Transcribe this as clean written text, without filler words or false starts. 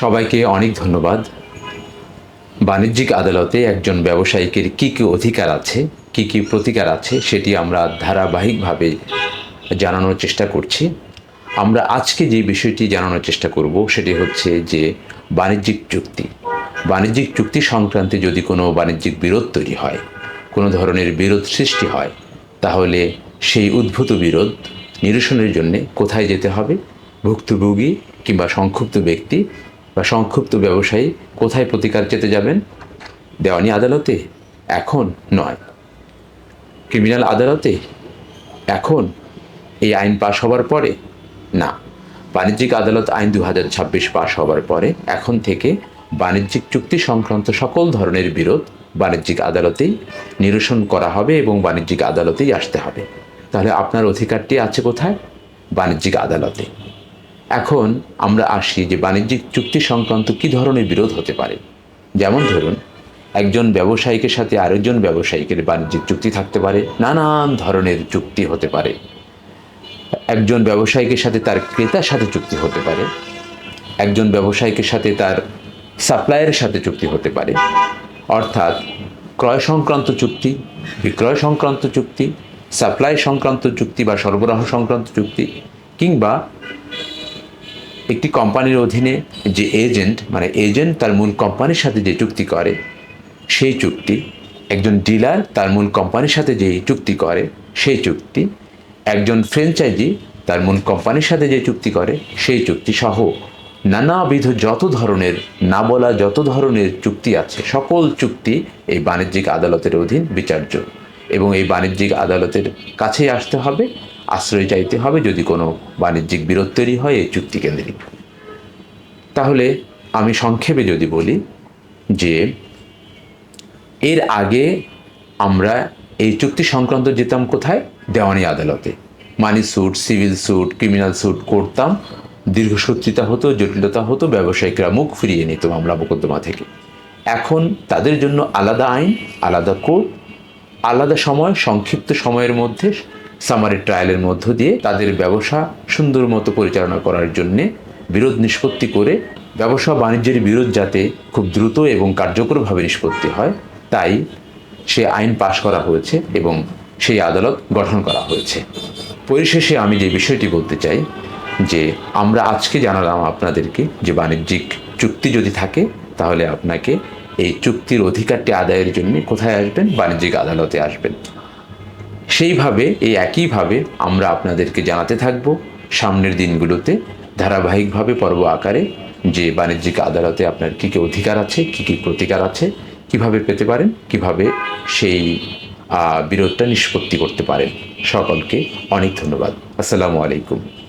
সবাইকে অনেক ধন্যবাদ। বাণিজ্যিক আদালতে একজন ব্যবসায়ীকের কী কী অধিকার আছে, কী কী প্রতিকার আছে, সেটি আমরা ধারাবাহিকভাবে জানানোর চেষ্টা করছি। আমরা আজকে যে বিষয়টি জানানোর চেষ্টা করব সেটি হচ্ছে যে বাণিজ্যিক চুক্তি। বাণিজ্যিক চুক্তি সংক্রান্তে যদি কোনো বাণিজ্যিক বিরোধ তৈরি হয়, কোনো ধরনের বিরোধ সৃষ্টি হয়, তাহলে সেই উদ্ভূত বিরোধ নিরসনের জন্যে কোথায় যেতে হবে? ভুক্তভোগী কিংবা সংক্ষুব্ধ ব্যক্তি বা সংক্ষুব্ধ ব্যবসায়ী কোথায় প্রতিকার চেতে যাবেন? দেওয়ানি আদালতে? এখন নয়। ক্রিমিনাল আদালতে? এখন, এই আইন পাশ হবার পরে? না। বাণিজ্যিক আদালত আইন 2026 পাশ হবার পরে এখন থেকে বাণিজ্যিক চুক্তি সংক্রান্ত সকল ধরনের বিরোধ বাণিজ্যিক আদালতেই নিরসন করা হবে এবং বাণিজ্যিক আদালতেই আসতে হবে। তাহলে আপনার অধিকারটি আছে কোথায়? বাণিজ্যিক আদালতে। এখন আমরা আসি যে বাণিজ্যিক চুক্তি সংক্রান্ত কী ধরনের বিরোধ হতে পারে। যেমন ধরুন, একজন ব্যবসায়ীকের সাথে আরেকজন ব্যবসায়ীকের বাণিজ্যিক চুক্তি থাকতে পারে, নানান ধরনের চুক্তি হতে পারে। একজন ব্যবসায়ীকের সাথে তার ক্রেতার সাথে চুক্তি হতে পারে, একজন ব্যবসায়ীকের সাথে তার সাপ্লায়ারের সাথে চুক্তি হতে পারে। অর্থাৎ ক্রয় সংক্রান্ত চুক্তি, বিক্রয় সংক্রান্ত চুক্তি, সাপ্লাই সংক্রান্ত চুক্তি বা সরবরাহ সংক্রান্ত চুক্তি, কিংবা একটি কোম্পানির অধীনে যে এজেন্ট, মানে এজেন্ট তার মূল কোম্পানির সাথে যে চুক্তি করে সেই চুক্তি, একজন ডিলার তার মূল কোম্পানির সাথে যে চুক্তি করে সেই চুক্তি, একজন ফ্র্যাঞ্চাইজি তার মূল কোম্পানির সাথে যে চুক্তি করে সেই চুক্তি সহ নানাবিধ যত ধরনের, না বলা যত ধরনের চুক্তি আছে, সকল চুক্তি এই বাণিজ্যিক আদালতের অধীন বিচার্য এবং এই বাণিজ্যিক আদালতের কাছেই আসতে হবে, আশ্রয় চাইতে হবে যদি কোনো বাণিজ্যিক বিরোধ তৈরি হয় এই চুক্তি কেন্দ্রিক। তাহলে আমি সংক্ষেপে যদি বলি যে এর আগে আমরা এই চুক্তি সংক্রান্ত যেতাম কোথায়? দেওয়ানি আদালতে। Money suit, civil suit, criminal suit করতাম, দীর্ঘসূত্রিতা হতো, জটিলতা হতো, ব্যবসায়িকরা মুখ ফিরিয়ে নিত মামলা মোকদ্দমা থেকে। এখন তাদের জন্য আলাদা আইন, আলাদা কোর্ট, আলাদা সময়, সংক্ষিপ্ত সময়ের মধ্যে সামারি ট্রায়ালের মধ্য দিয়ে তাদের ব্যবসা সুন্দর মতো পরিচালনা করার জন্যে বিরোধ নিষ্পত্তি করে ব্যবসা বাণিজ্যের বিরোধ যাতে খুব দ্রুত এবং কার্যকরভাবে নিষ্পত্তি হয়, তাই সে আইন পাশ করা হয়েছে এবং সেই আদালত গঠন করা হয়েছে। পরিশেষে আমি যে বিষয়টি বলতে চাই যে আমরা আজকে জানালাম আপনাদেরকে যে বাণিজ্যিক চুক্তি যদি থাকে তাহলে আপনাকে এই চুক্তির অধিকারটি আদায়ের জন্য কোথায় আসবেন? বাণিজ্যিক আদালতে আসবেন। সেইভাবে এই একইভাবে আমরা আপনাদেরকে জানাতে থাকব সামনের দিনগুলোতে ধারাবাহিকভাবে পর্ব আকারে যে বাণিজ্যিক আদালতে আপনার কী কী অধিকার আছে, কী কী প্রতিকার আছে, কিভাবে পেতে পারেন, কিভাবে সেই বিরোধটা নিষ্পত্তি করতে পারেন। সকলকে অনেক ধন্যবাদ। আসসালামু আলাইকুম।